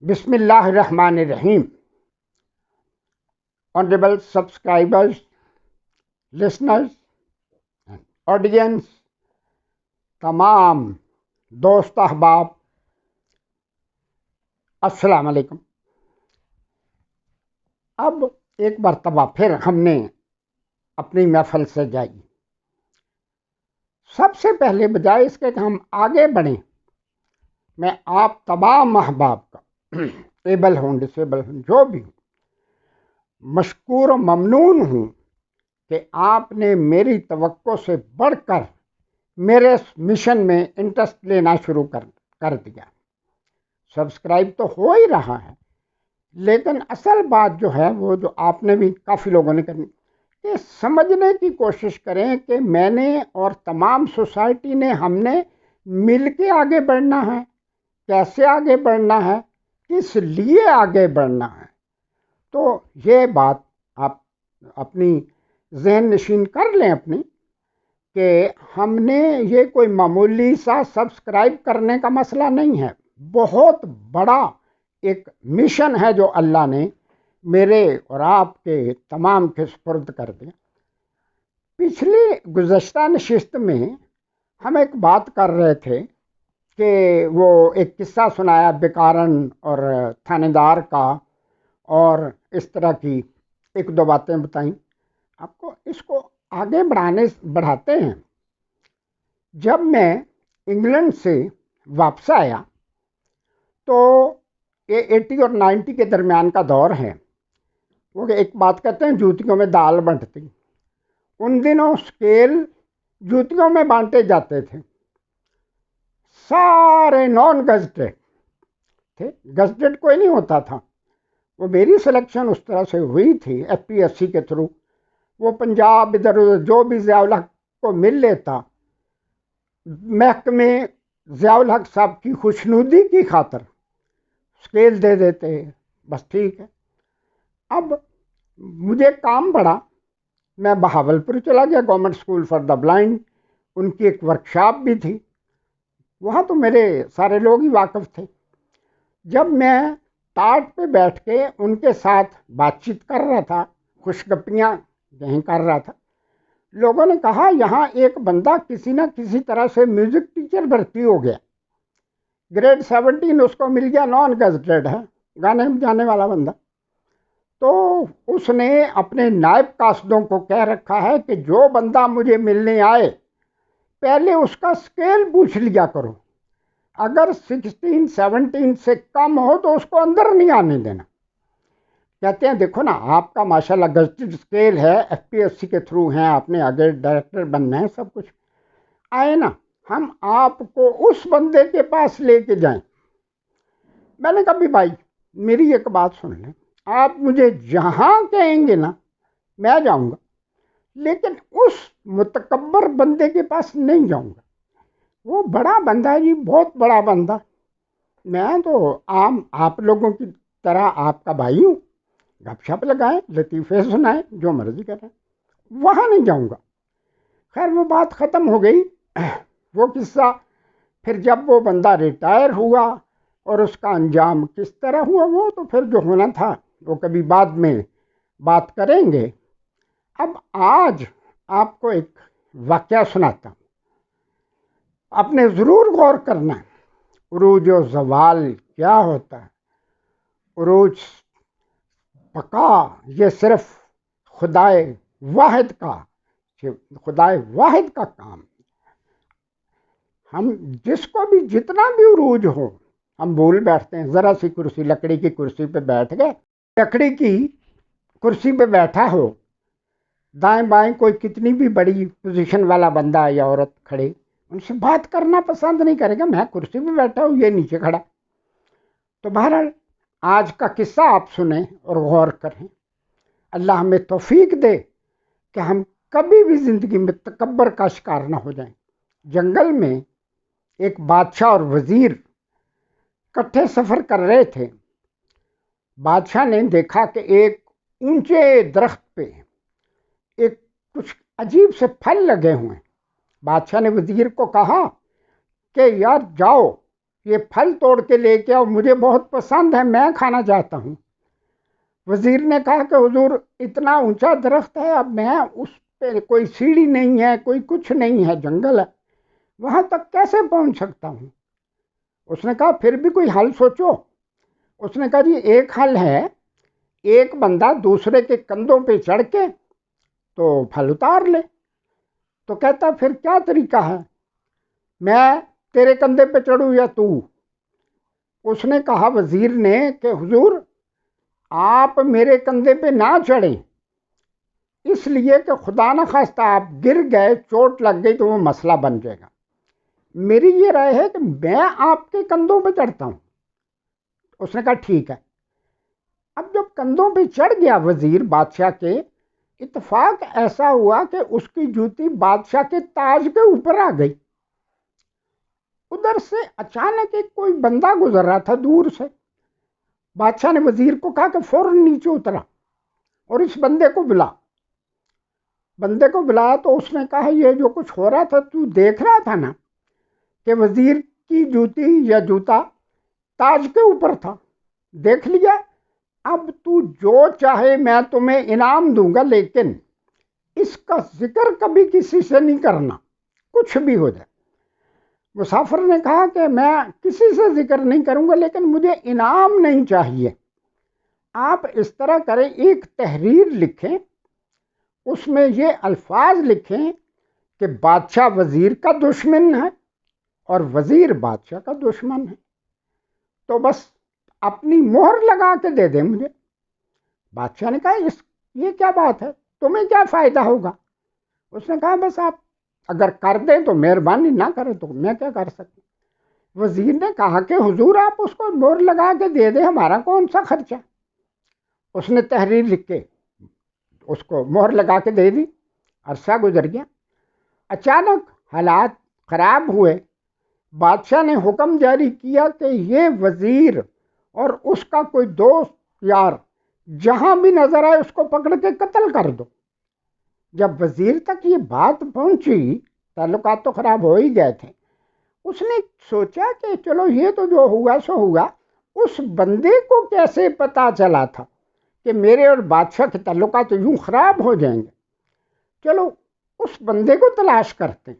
بسم اللہ الرحمن الرحیم. آنریبل سبسکرائبرز، لسنرز، آڈینس، تمام دوست احباب، السلام علیکم. اب ایک مرتبہ پھر ہم نے اپنی محفل سے جائی. سب سے پہلے بجائے اس کے کہ ہم آگے بڑھیں، میں آپ تمام احباب کا ایبل ہوں ڈسیبل ہوں جو بھی ہوں، مشکور و ممنون ہوں کہ آپ نے میری توقع سے بڑھ کر میرے مشن میں انٹرسٹ لینا شروع کر دیا. سبسکرائب تو ہو ہی رہا ہے، لیکن اصل بات جو ہے وہ جو آپ نے بھی کافی لوگوں نے کرنی کہ سمجھنے کی کوشش کریں کہ میں نے اور تمام سوسائٹی نے، ہم نے مل کے آگے بڑھنا ہے. کیسے آگے بڑھنا ہے، کس لیے آگے بڑھنا ہے. تو یہ بات آپ اپنی ذہن نشین کر لیں اپنی، کہ ہم نے یہ کوئی معمولی سا سبسکرائب کرنے کا مسئلہ نہیں ہے. بہت بڑا ایک مشن ہے جو اللہ نے میرے اور آپ کے تمام کے سپرد کر دیا. پچھلی گزشتہ نشست میں ہم ایک بات کر رہے تھے کہ وہ ایک قصہ سنایا بیکارن اور تھانے دار کا، اور اس طرح کی ایک دو باتیں بتائیں آپ کو. اس کو آگے بڑھاتے ہیں. جب میں انگلینڈ سے واپس آیا تو یہ 80 اور 90 کے درمیان کا دور ہے. وہ ایک بات کہتے ہیں، جوتیوں میں دال بنٹتی. ان دنوں اسکیل جوتیوں میں بانٹے جاتے تھے. سارے نان گزٹڈ تھے، گزٹڈ کوئی نہیں ہوتا تھا. وہ میری سلیکشن اس طرح سے ہوئی تھی ایف پی ایس سی کے تھرو. وہ پنجاب ادھر ادھر جو بھی ضیاء الحق کو مل لیتا، محکمے ضیاء الحق صاحب کی خوشنودی کی خاطر اسکیل دے دیتے، بس ٹھیک ہے. اب مجھے کام پڑا، میں بہاولپور چلا گیا، government school for the blind. ان کی ایک ورکشاپ بھی تھی وہاں، تو میرے سارے لوگ ہی واقف تھے. جب میں ٹاٹ پہ بیٹھ کے ان کے ساتھ بات چیت کر رہا تھا، خوش گپیاں کہیں کر رہا تھا، لوگوں نے کہا یہاں ایک بندہ کسی نہ کسی طرح سے میوزک ٹیچر بھرتی ہو گیا، گریڈ 17 اس کو مل گیا، نان گزٹڈ ہے، گانے بجانے والا بندہ. تو اس نے اپنے نائب قاصدوں کو کہہ رکھا ہے کہ جو بندہ مجھے ملنے آئے پہلے اس کا اسکیل پوچھ لیا کرو، اگر 16-17 سے کم ہو تو اس کو اندر نہیں آنے دینا. کہتے ہیں دیکھو نا، آپ کا ماشاءاللہ گزٹڈ اسکیل ہے، ایف پی ایس سی کے تھرو ہیں، آپ نے آگے ڈائریکٹر بننا ہے، سب کچھ آئے نا، ہم آپ کو اس بندے کے پاس لے کے جائیں. میں نے کہا بھی بھائی میری ایک بات سن لیں، آپ مجھے جہاں کہیں گے نا میں جاؤں گا، لیکن اس متکبر بندے کے پاس نہیں جاؤں گا. وہ بڑا بندہ ہے جی، بہت بڑا بندہ. میں تو عام آپ لوگوں کی طرح آپ کا بھائی ہوں، گپ شپ لگائیں، لطیفے سنائیں، جو مرضی کریں، وہاں نہیں جاؤں گا. خیر وہ بات ختم ہو گئی. وہ قصہ پھر جب وہ بندہ ریٹائر ہوا اور اس کا انجام کس طرح ہوا، وہ تو پھر جو ہونا تھا وہ کبھی بعد میں بات کریں گے. اب آج آپ کو ایک واقعہ سناتا ہوں، آپ نے ضرور غور کرنا ہے. عروج و زوال کیا ہوتا ہے؟ عروج بقا یہ صرف خدائے واحد کا کام. ہم جس کو بھی جتنا بھی عروج ہو ہم بھول بیٹھتے ہیں. ذرا سی کرسی، لکڑی کی کرسی پہ بیٹھ گئے، لکڑی کی کرسی پہ بیٹھا ہو، دائیں بائیں کوئی کتنی بھی بڑی پوزیشن والا بندہ یا عورت کھڑے، ان سے بات کرنا پسند نہیں کرے گا. میں کرسی پہ بیٹھا ہوں، یہ نیچے کھڑا. تو بہرحال آج کا قصہ آپ سنیں اور غور کریں. اللہ ہمیں توفیق دے کہ ہم کبھی بھی زندگی میں تکبر کا شکار نہ ہو جائیں. جنگل میں ایک بادشاہ اور وزیر کٹھے سفر کر رہے تھے. بادشاہ نے دیکھا کہ ایک اونچے درخت پہ ایک کچھ عجیب سے پھل لگے ہوئے ہیں. بادشاہ نے وزیر کو کہا کہ یار جاؤ یہ پھل توڑ کے لے کے آؤ، مجھے بہت پسند ہے، میں کھانا چاہتا ہوں۔ وزیر نے کہا کہ حضور اتنا اونچا درخت ہے، اب میں اس پہ کوئی سیڑھی نہیں ہے، کوئی کچھ نہیں ہے، جنگل ہے، وہاں تک کیسے پہنچ سکتا ہوں؟ اس نے کہا پھر بھی کوئی حل سوچو۔ اس نے کہا جی ایک حل ہے، ایک بندہ دوسرے کے کندھوں پہ چڑھ کے تو پھل اتار لے۔ تو کہتا پھر کیا طریقہ ہے، میں تیرے کندھے پہ چڑھوں یا تو؟ اس نے کہا وزیر نے کہ حضور آپ میرے کندھے پہ نہ چڑھیں، اس لیے کہ خدا نہ خواستہ آپ گر گئے، چوٹ لگ گئی تو وہ مسئلہ بن جائے گا۔ میری یہ رائے ہے کہ میں آپ کے کندھوں پہ چڑھتا ہوں۔ اس نے کہا ٹھیک ہے۔ اب جب کندھوں پہ چڑھ گیا وزیر بادشاہ کے، اتفاق ایسا ہوا کہ اس کی جوتی بادشاہ کے تاج کے اوپر آ گئی۔ ادھر سے اچانک ایک کوئی بندہ گزر رہا تھا دور سے۔ بادشاہ نے وزیر کو کہا کہ فوراً نیچے اترا اور اس بندے کو بلا۔ بندے کو بلایا تو اس نے کہا یہ جو کچھ ہو رہا تھا تو دیکھ رہا تھا نا کہ وزیر کی جوتی یا جوتا تاج کے اوپر تھا، دیکھ لیا، اب تو جو چاہے میں تمہیں انعام دوں گا، لیکن اس کا ذکر کبھی کسی سے نہیں کرنا، کچھ بھی ہو جائے۔ مسافر نے کہا کہ میں کسی سے ذکر نہیں کروں گا، لیکن مجھے انعام نہیں چاہیے۔ آپ اس طرح کریں، ایک تحریر لکھیں، اس میں یہ الفاظ لکھیں کہ بادشاہ وزیر کا دشمن ہے اور وزیر بادشاہ کا دشمن ہے، تو بس اپنی مہر لگا کے دے دیں مجھے۔ بادشاہ نے کہا یہ کیا بات ہے، تمہیں کیا فائدہ ہوگا؟ اس نے کہا بس آپ اگر کر دیں تو مہربانی، نہ کریں تو میں کیا کر سکتا۔ وزیر نے کہا کہ حضور آپ اس کو مہر لگا کے دے دیں، ہمارا کون سا خرچہ۔ اس نے تحریر لکھ کے اس کو مہر لگا کے دے دی۔ عرصہ گزر گیا، اچانک حالات خراب ہوئے۔ بادشاہ نے حکم جاری کیا کہ یہ وزیر اور اس کا کوئی دوست یار جہاں بھی نظر آئے اس کو پکڑ کے قتل کر دو۔ جب وزیر تک یہ بات پہنچی، تعلقات تو خراب ہو ہی گئے تھے، اس نے سوچا کہ چلو یہ تو جو ہوا سو ہوا، اس بندے کو کیسے پتا چلا تھا کہ میرے اور بادشاہ کے تعلقات یوں خراب ہو جائیں گے؟ چلو اس بندے کو تلاش کرتے۔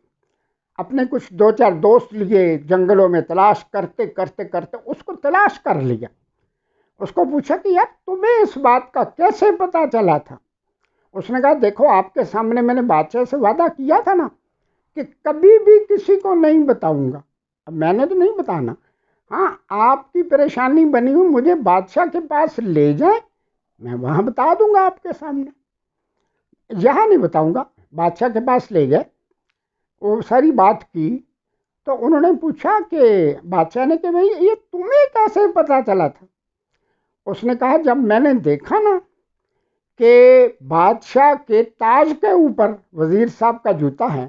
اپنے کچھ دو چار دوست لیے، جنگلوں میں تلاش کرتے کرتے کرتے اس کو تلاش کر لیا۔ اس کو پوچھا کہ یار تمہیں اس بات کا کیسے پتا چلا تھا؟ اس نے کہا دیکھو آپ کے سامنے میں نے بادشاہ سے وعدہ کیا تھا نا کہ کبھی بھی کسی کو نہیں بتاؤں گا، اب میں نے تو نہیں بتانا، ہاں آپ کی پریشانی بنی ہوں، مجھے بادشاہ کے پاس لے جائیں، میں وہاں بتا دوں گا آپ کے سامنے، یہاں نہیں بتاؤں گا۔ بادشاہ کے پاس لے گئے، وہ ساری بات کی تو انہوں نے پوچھا کہ بادشاہ نے کہ بھئی یہ تمہیں کیسے پتا چلا تھا؟ اس نے کہا جب میں نے دیکھا نا کہ بادشاہ کے تاج کے اوپر وزیر صاحب کا جوتا ہے،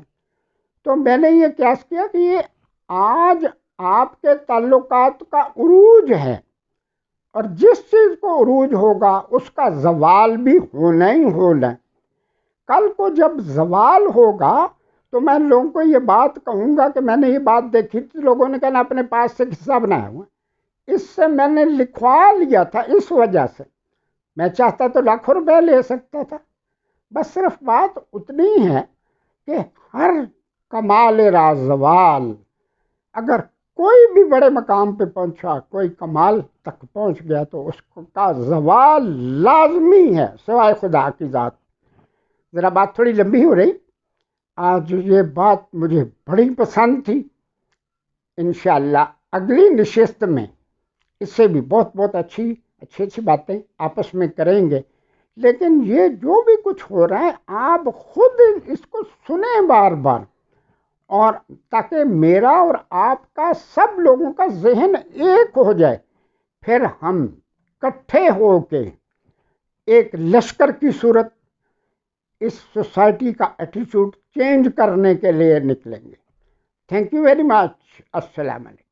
تو میں نے یہ قیاس کیا کہ یہ آج آپ کے تعلقات کا عروج ہے، اور جس چیز کو عروج ہوگا اس کا زوال بھی ہونا ہی ہونا ہے۔ کل کو جب زوال ہوگا تو میں لوگوں کو یہ بات کہوں گا کہ میں نے یہ بات دیکھی تھی، لوگوں نے کہنا اپنے پاس سے قصہ بنایا ہوا، اس سے میں نے لکھوا لیا تھا، اس وجہ سے میں چاہتا تو لاکھوں روپے لے سکتا تھا۔ بس صرف بات اتنی ہے کہ ہر کمال راز زوال، اگر کوئی بھی بڑے مقام پہ پہنچا، کوئی کمال تک پہنچ گیا تو اس کا زوال لازمی ہے سوائے خدا کی ذات۔ ذرا بات تھوڑی لمبی ہو رہی، آج یہ بات مجھے بڑی پسند تھی۔ انشاءاللہ اگلی نشست میں اس سے بھی بہت بہت اچھی باتیں آپس میں کریں گے، لیکن یہ جو بھی کچھ ہو رہا ہے آپ خود اس کو سنیں بار بار، اور تاکہ میرا اور آپ کا سب لوگوں کا ذہن ایک ہو جائے، پھر ہم اکٹھے ہو کے ایک لشکر کی صورت اس سوسائٹی کا ایٹیٹیوڈ چینج کرنے کے لیے نکلیں گے۔ Thank you very much. السلام علیکم۔